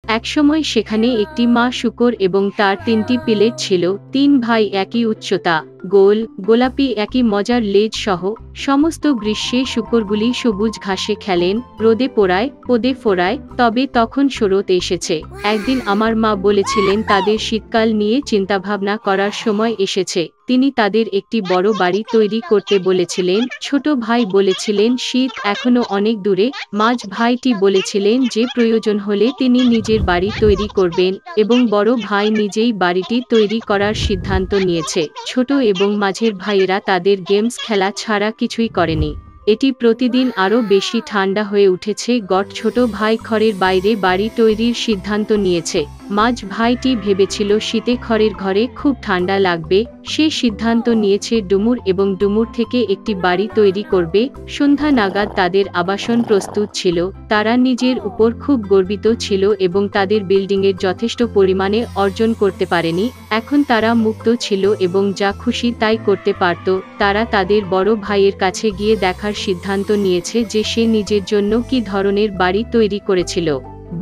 একসময় সেখানে একটি মা শূকর এবং তার ৩টি পিলেট ছিল। ৩ ভাই একই উচ্চতা, গোল, গোলাপি একই মজার লেজ সহ। সমস্ত গ্রীষ্মে শূকরগুলি সবুজ ঘাসে খেলেন, রোদে পোড়ায়, পদে ফোড়ায়। তবে তখন শরৎ এসেছে। একদিন আমার মা বলেছিলেন তাদের শীতকাল নিয়ে চিন্তাভাবনা করার সময় এসেছে। তিনি তাদের একটি বড় বাড়ি তৈরি করতে বলেছিলেন। ছোট ভাই বলেছিলেন শীত এখনো অনেক দূরে। মাঝ ভাইটি বলেছিলেন যে প্রয়োজন হলে তিনি নিজের বাড়ি তৈরি করবেন এবং বড় ভাই নিজেই বাড়িটি তৈরি করার সিদ্ধান্ত নিয়েছে। ছোট এবং মাঝের ভাইয়েরা তাদের গেমস খেলা ছাড়া কিছুই করেনি। এটি প্রতিদিন আরও বেশি ঠান্ডা হয়ে উঠেছে। ছোট ভাই খড়ের বাইরে বাড়ি তৈরির সিদ্ধান্ত নিয়েছে। মাঝ ভাইটি ভেবেছিল শীতে খড়ের ঘরে খুব ঠান্ডা লাগবে। সে সিদ্ধান্ত নিয়েছে ডুমুর এবং ডুমুর থেকে একটি বাড়ি তৈরি করবে। সন্ধ্যা নাগাদ তাদের আবাসন প্রস্তুত ছিল। তারা নিজের উপর খুব গর্বিত ছিল এবং তাদের বিল্ডিংয়ের যথেষ্ট পরিমাণে অর্জন করতে পারেনি। এখন তারা মুক্ত ছিল এবং যা খুশি তাই করতে পারত। তারা তাদের বড় ভাইয়ের কাছে গিয়ে দেখার সিদ্ধান্ত নিয়েছে যে সে নিজের জন্য কী ধরনের বাড়ি তৈরি করেছিল।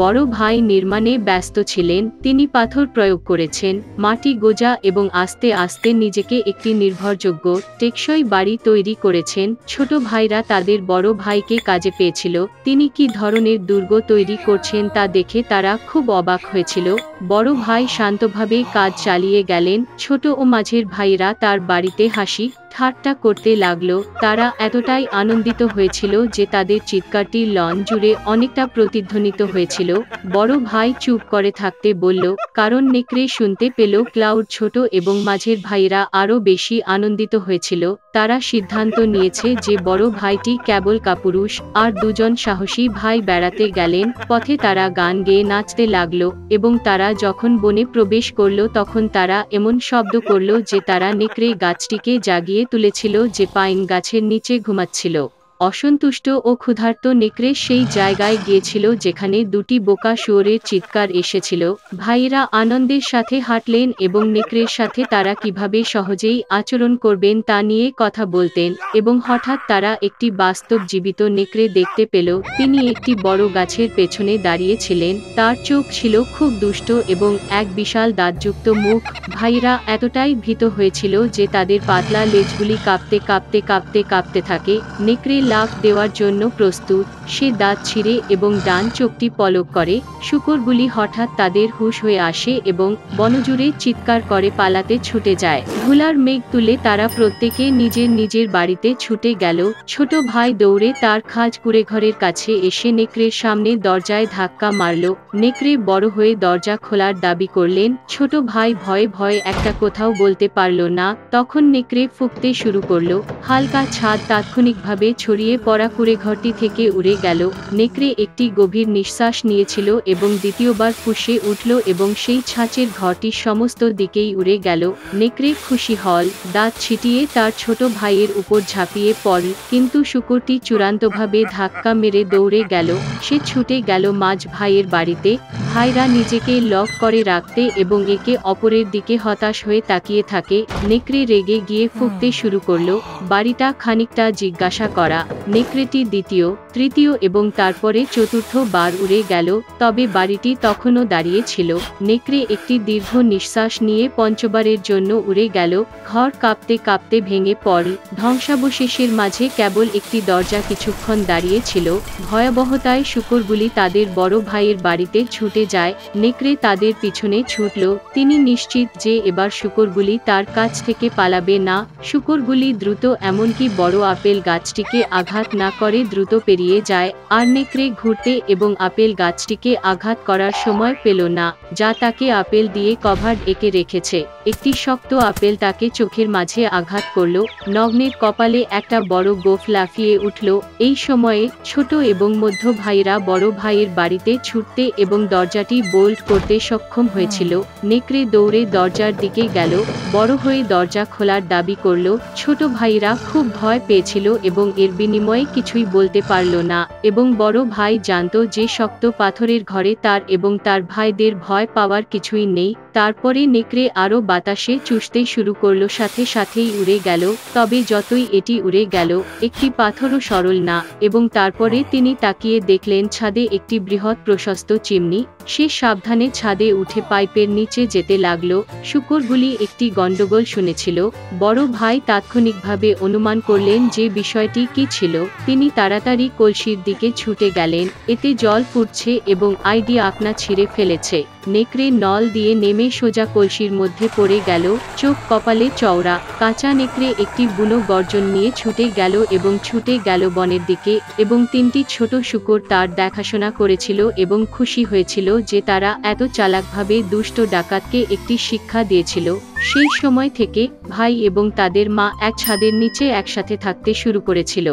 বড় ভাই নির্মাণে ব্যস্ত ছিলেন। তিনি পাথর প্রয়োগ করেছেন, মাটি গোজা এবং আস্তে আস্তে নিজেকে একটি নির্ভরযোগ্য, টেকসই বাড়ি তৈরি করেছেন। ছোট ভাইরা তাদের বড় ভাইকে কাজে পেয়েছিল। তিনি কী ধরনের দুর্গ তৈরি করছেন তা দেখে তারা খুব অবাক হয়েছিল। বড় ভাই শান্তভাবে কাজ চালিয়ে গেলেন। ছোট ও মাঝের ভাইরা তার বাড়িতে হাসি ঠাট্টা করতে লাগলো। তারা এতটাই আনন্দিত হয়েছিল যে তাদের চিৎকারটি লন জুড়ে অনেকটা প্রতিধ্বনিত হয়েছিল। বড় ভাই চুপ করে থাকতে বলল, কারণ নেকড়ে শুনতে পেল। ক্লাউড ছোট এবং মাঝের ভাইরা আরও বেশি আনন্দিত হয়েছিল। তারা সিদ্ধান্ত নিয়েছে যে বড় ভাইটি কেবল কাপুরুষ আর দুজন সাহসী ভাই বেড়াতে গেলেন। পথে তারা গান গেয়ে নাচতে লাগলো এবং তারা যখন বনে প্রবেশ করল তখন তারা এমন শব্দ করল যে তারা নেকড়ে গাছটিকে জাগিয়ে তুলেছিল যে পাইন গাছের নিচে ঘুমাচ্ছিল। অসন্তুষ্ট ও ক্ষুধার্ত নেকড়ে সেই জায়গায় গিয়েছিল যেখানে দুটি বোকা শুয়োরের চিৎকার এসেছিল। ভাইয়েরা আনন্দের সাথে হাঁটলেন এবং নেকড়ের সাথে তারা কিভাবে সহজেই আচরণ করবেন তা নিয়ে কথা বলতেন এবং হঠাৎ তারা একটি বাস্তব জীবিত নেকড়ে দেখতে পেল। তিনি একটি বড় গাছের পেছনে দাঁড়িয়েছিলেন। তার চোখ ছিল খুব দুষ্ট এবং এক বিশাল দাঁতযুক্ত মুখ। ভাইয়েরা এতটাই ভীত হয়েছিল যে তাদের পাতলা লেজগুলি কাঁপতে কাঁপতে কাঁপতে কাঁপতে থাকে। নেকড়ে লাফ দেওয়ার জন্য প্রস্তুত। সে দাঁত ছিঁড়ে এবং ডান চোখটি পলক করে। শূকরগুলি হঠাৎ তাদের হুঁশ হয়ে আসে এবং বনজুড়ে চিৎকার করে পালাতে ছুটে যায়। ধুলার মেঘ তুলে তারা প্রত্যেকে নিজের নিজের বাড়িতে ছুটে গেল। ছোট ভাই দৌড়ে তার খাঁজ কুঁড়েঘরের কাছে এসে নেকড়ের সামনে দরজায় ধাক্কা মারল। নেকড়ে বড় হয়ে দরজা খোলার দাবি করলেন। ছোট ভাই ভয়ে ভয়ে একটা কোথাও বলতে পারল না। তখন নেকড়ে ফুঁকতে শুরু করল। হালকা ছাদ তাৎক্ষণিকভাবে ছড়িয়ে পড়া কুঁড়েঘরটি থেকে উড়ে গেল। নেকড়ে একটি গভীর নিঃশ্বাস নিয়েছিল এবং দ্বিতীয়বার ফুঁসে উঠল এবং সেই ছাঁচের ঘরটি সমস্ত দিকেই উড়ে গেল। নেকড়ে খুশি হল, দাঁত ছিটিয়ে তার ছোট ভাইয়ের উপর ঝাঁপিয়ে পড়ল, কিন্তু শূকরটি চূড়ান্তভাবে ধাক্কা মেরে দৌড়ে গেল। সে ছুটে গেল মাঝ ভাইয়ের বাড়িতে। ভাইরা নিজেকে লক করে রাখতে এবং একে অপরের দিকে হতাশ হয়ে তাকিয়ে থাকে। নেকড়ে রেগে গিয়ে ফুঁকতে শুরু করল। বাড়িটা খানিকটা জিজ্ঞাসা করা। নেকড়েটি দ্বিতীয়, তৃতীয় এবং তারপরে চতুর্থ বার উড়ে গেল, তবে বাড়িটি তখনও দাঁড়িয়ে ছিল। নেকড়ে একটি দীর্ঘ নিঃশ্বাস নিয়ে পঞ্চবারের জন্য উড়ে গেল। ঘর কাঁপতে কাঁপতে ভেঙে পড়ল। ধ্বংসাবশেষের মাঝে কেবল একটি দরজা কিছুক্ষণ দাঁড়িয়ে ছিল। ভয়াবহতায় শূকরগুলি তাদের বড় ভাইয়ের বাড়িতে ছুটে যায়। নেকড়ে তাদের পিছনে ছুটল। তিনি নিশ্চিত যে এবার শূকরগুলি তার কাছ থেকে পালাবে না। শূকরগুলি দ্রুত, এমনকি বড় আপেল গাছটিকে আঘাত না করে দ্রুত পেরিয়ে যায়। আর নেকড়ে ঘুরতে এবং আপেল গাছটিকে আঘাত করার সময় পেল না, যা তাকে আপেল দিয়ে কভার এঁকে রেখেছে। একটি শক্ত আপেল তাকে চোখের মাঝে আঘাত করল। নগ্নের কপালে একটা বড় গোঁফ লাফিয়ে উঠল। এই সময়ে ছোট এবং মধ্য ভাইয়েরা বড় ভাইয়ের বাড়িতে ছুটতে এবং দরজাটি বোল্ট করতে সক্ষম হয়েছিল। নেকড়ে দৌড়ে দরজার দিকে গেল, বড় হয়ে দরজা খোলার দাবি করল। ছোট ভাইয়েরা খুব ভয় পেয়েছিল এবং এর বিনিময়ে কিছুই বলতে পারল না, এবং বড় ভাই জানত যে শক্ত পাথরের ঘরে তার এবং তার ভাইদের ভয় পাওয়ার কিছুই নেই। তারপরে নেকড়ে আরও বাতাসে চুষতে শুরু করল, সাথে সাথেই উড়ে গেল। তবে যতই এটি উড়ে গেল, একটি পাথরও সরল না। এবং তারপরে তিনি তাকিয়ে দেখলেন ছাদে একটি বৃহৎ প্রশস্ত চিমনি। সে সাবধানে ছাদে উঠে পাইপের নিচে যেতে লাগল। শূকরগুলি একটি গন্ডগোল শুনেছিল। বড় ভাই তাৎক্ষণিকভাবে অনুমান করলেন যে বিষয়টি কি ছিল। তিনি তাড়াতাড়ি কলসির দিকে ছুটে গেলেন। এতে জল ফুটছে এবং আইডি আপনা ছিঁড়ে ফেলেছে। নেকড়ে নল দিয়ে নেমে সোজা কলসির মধ্যে পড়ে গেল। চোখ কপালে চওড়া। কাঁচা নেকড়ে একটি বুনো গর্জন নিয়ে ছুটে গেল এবং ছুটে গেল বনের দিকে, এবং তিনটি ছোট শূকর তার দেখাশোনা করেছিল এবং খুশি হয়েছিল যে তারা এত চালাকভাবে দুষ্ট ডাকাতকে একটি শিক্ষা দিয়েছিল। সেই সময় থেকে ভাই এবং তাদের মা এক ছাদের নিচে একসাথে থাকতে শুরু করেছিল।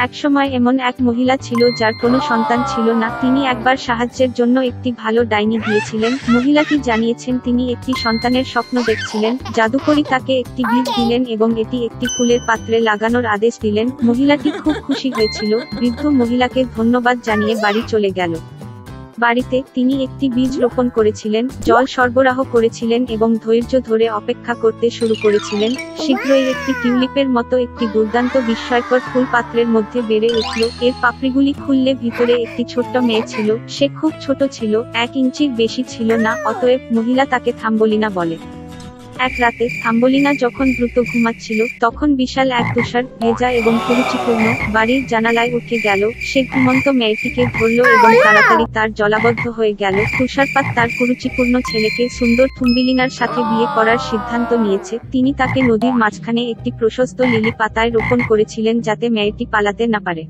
একসময় এমন এক মহিলা ছিল যার কোনো সন্তান ছিল না। তিনি একবার সাহায্যের জন্য একটি ভালো ডাইনি দিয়েছিলেন। মহিলাটি জানিয়েছেন তিনি একটি সন্তানের স্বপ্ন দেখছিলেন। জাদুকরী তাকে একটি বীজ দিলেন এবং এটি একটি ফুলের পাত্রে লাগানোর আদেশ দিলেন। মহিলাটি খুব খুশি হয়েছিল। বৃদ্ধ মহিলাকে ধন্যবাদ জানিয়ে বাড়ি চলে গেল। বাড়িতে তিনি একটি বীজ রোপণ করেছিলেন, জল সরবরাহ করেছিলেন এবং ধৈর্য ধরে অপেক্ষা করতে শুরু করেছিলেন। শীঘ্রই একটি টিউলিপের মতো একটি দুর্দান্ত বিস্ময়কর ফুল পাত্রের মধ্যে বেড়ে উঠল। এর পাপড়িগুলি খুললে ভিতরে একটি ছোট্ট মেয়ে ছিল। সে খুব ছোট ছিল, 1 ইঞ্চির বেশি ছিল না। অতএব মহিলা তাকে থাম্বলিনা বলে। এক রাতে থাম্বলিনা যখন দ্রুত ঘুমাচ্ছিল, তখন বিশাল এক তুষার ভেজা এবং কুরুচিপূর্ণ বাড়ির জানালায় উঠে গেল। সে ঘুমন্ত মেয়েটিকে ধরল এবং তাড়াতাড়ি তার জলাবদ্ধ হয়ে গেল। তুষারপাত তার কুরুচিপূর্ণ ছেলেকে সুন্দর থাম্বলিনার সাথে বিয়ে করার সিদ্ধান্ত নিয়েছে। তিনি তাকে নদীর মাঝখানে একটি প্রশস্ত লিলি পাতায় রোপণ করেছিলেন যাতে মেয়েটি পালাতে না পারে।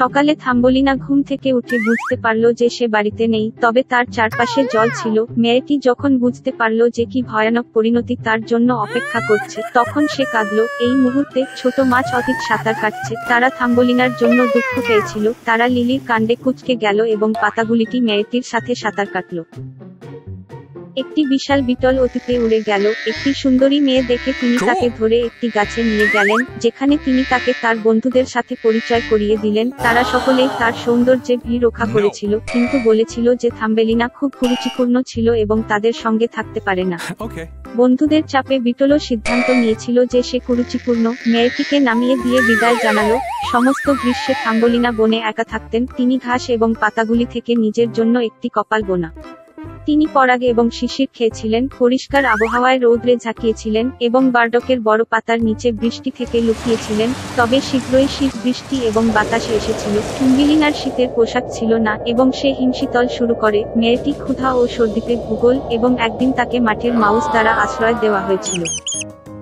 সকালে থাম্বলিনা ঘুম থেকে উঠে বুঝতে পারল যে সে বাড়িতে নেই, তবে তার চারপাশে জল ছিল। মেয়েটি যখন বুঝতে পারল যে কি ভয়ানক পরিণতি তার জন্য অপেক্ষা করছে, তখন সে কাঁদল। এই মুহূর্তে ছোট মাছ অতীত সাঁতার কাটছে। তারা থাম্বলিনার জন্য দুঃখ পেয়েছিল। তারা লিলির কাণ্ডে কুঁচকে গেল এবং পাতাগুলিটি মেয়েটির সাথে সাঁতার কাটল। একটি বিশাল বিটল অতীতে উড়ে গেল। একটি সুন্দরী মেয়ে দেখে তিনি তাকে ধরে একটি গাছে নিয়ে গেলেন, যেখানে তিনি তাকে তার বন্ধুদের সাথে পরিচয় করিয়ে দিলেন। তারা সকলেই তার সৌন্দর্যে ভিড় রক্ষা করেছিল, কিন্তু বলেছিল যে থাম্বলিনা খুব কুরুচিপূর্ণ ছিল এবং তাদের সঙ্গে থাকতে পারে না। বন্ধুদের চাপে বিটলও সিদ্ধান্ত নিয়েছিল যে সে কুরুচিপূর্ণ। মেয়েটিকে নামিয়ে দিয়ে বিদায় জানালো। সমস্ত গ্রীষ্মে থাম্বলিনা বনে একা থাকতেন। তিনি ঘাস এবং পাতাগুলি থেকে নিজের জন্য একটি কপাল বোনা। তিনি পরাগ এবং শিশির খেয়েছিলেন, পরিষ্কার আবহাওয়ায় রৌদ্রে ঝাঁকিয়েছিলেন এবং বার্ডকের বড় পাতার নিচে বৃষ্টি থেকে লুকিয়েছিলেন। তবে শীঘ্রই শীত, বৃষ্টি এবং বাতাস এসেছিল। থাম্বলিনার শীতের পোশাক ছিল না এবং সে হিমশীতল শুরু করে। মেয়েটি ক্ষুধা ও সর্দিতে ভূগোল, এবং একদিন তাকে মাটির মাউস দ্বারা আশ্রয় দেওয়া হয়েছিল।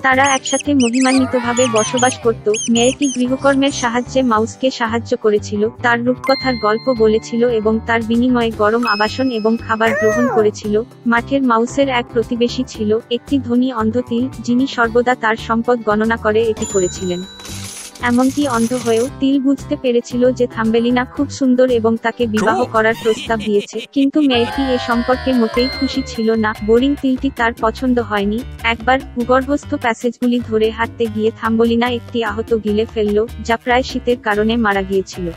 তারা একসাথে মহিমান্বিতভাবে বসবাস করত। মেয়েটি গৃহকর্মের সাহায্যে মাউসকে সাহায্য করেছিল, তার রূপকথার গল্প বলেছিল এবং তার বিনিময়ে গরম আবাসন এবং খাবার গ্রহণ করেছিল। মাঠের মাউসের এক প্রতিবেশী ছিল, একটি ধনী অন্ধ তিল, যিনি সর্বদা তার সম্পদ গণনা করে এটি করেছিলেন। এমনকি অন্ধ হয়েও তিল বুঝতে পেরেছিল যে থাম্বলিনা খুব সুন্দর এবং তাকে বিবাহ করার প্রস্তাব দিয়েছে। কিন্তু মেয়েটি এ সম্পর্কে মোটেই খুশি ছিল না। বোরিং তিলটি তার পছন্দ হয়নি। একবার ভূগর্ভস্থ প্যাসেজগুলি ধরে হাঁটতে গিয়ে থাম্বলিনা একটি আহত গিলে ফেলল, যা প্রায় শীতের কারণে মারা গিয়েছিল।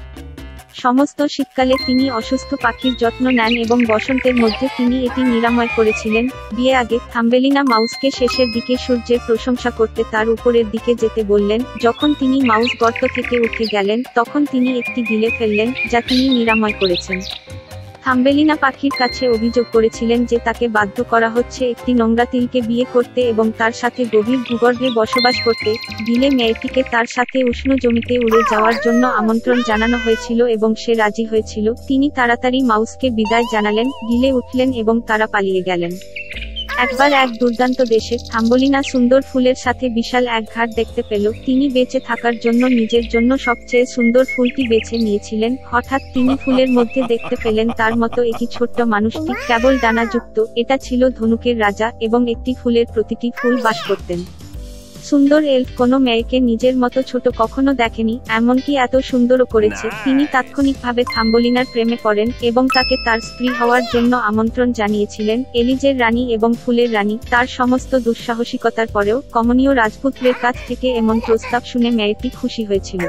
সমস্ত শীতকালে তিনি অসুস্থ পাখির যত্ন নেন এবং বসন্তের মধ্যে তিনি এটি নিরাময় করেছিলেন। বিয়ে আগে থাম্বলিনা মাউসকে শেষের দিকে সূর্যের প্রশংসা করতে তার উপরের দিকে যেতে বললেন। যখন তিনি মাউস গর্ত থেকে উঠে গেলেন, তখন তিনি একটি গিলে ফেললেন, যা তিনি নিরাময় করেছেন। থাম্বলিনা পাখির কাছে অভিযোগ করেছিলেন যে তাকে বাধ্য করা হচ্ছে একটি নোংরা তিলকে বিয়ে করতে এবং তার সাথে গভীর ভূগর্ভে বসবাস করতে। গিলে মেয়েটিকে তার সাথে উষ্ণ জমিতে উড়ে যাওয়ার জন্য আমন্ত্রণ জানানো হয়েছিল এবং সে রাজি হয়েছিল। তিনি তাড়াতাড়ি মাউসকে বিদায় জানালেন, গিলে উঠলেন এবং তারা পালিয়ে গেলেন। একবার এক দুর্দান্ত দেশে থাম্বলিনা সুন্দর ফুলের সাথে বিশাল এক ঘাট দেখতে পেল। তিনি বেঁচে থাকার জন্য নিজের জন্য সবচেয়ে সুন্দর ফুলটি বেছে নিয়েছিলেন। হঠাৎ তিনি ফুলের মধ্যে দেখতে পেলেন তার মতো একটি ছোট্ট মানুষটি, কেবল ডানাযুক্ত। এটা ছিল ধনুকের রাজা এবং একটি ফুলের প্রতিটি ফুল বাস করতেন। সুন্দর এলফ কোনো মেয়েকে নিজের মতো ছোট কখনো দেখেনি, এমনকি এত সুন্দরও করেছে। তিনি তাৎক্ষণিকভাবে থাম্বলিনার প্রেমে পড়েন এবং তাকে তার স্ত্রী হওয়ার জন্য আমন্ত্রণ জানিয়েছিলেন। এলিজের রানী এবং ফুলের রানী। তার সমস্ত দুঃসাহসিকতার পরেও কমনীয় রাজপুত্রের কাছ থেকে এমন প্রস্তাব শুনে মেয়েটি খুশি হয়েছিল।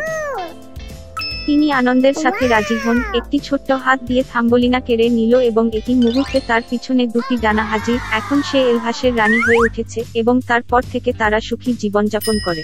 তিনি আনন্দের সাথে রাজি হন। একটি ছোট্ট হাত দিয়ে থাম্বলিনা কেড়ে নিল এবং একই মুহূর্তে তার পিছনে দুটি ডানা হাজির। এখন সে এলভাসের রানী হয়ে উঠেছে এবং তারপর থেকে তারা সুখী জীবনযাপন করে।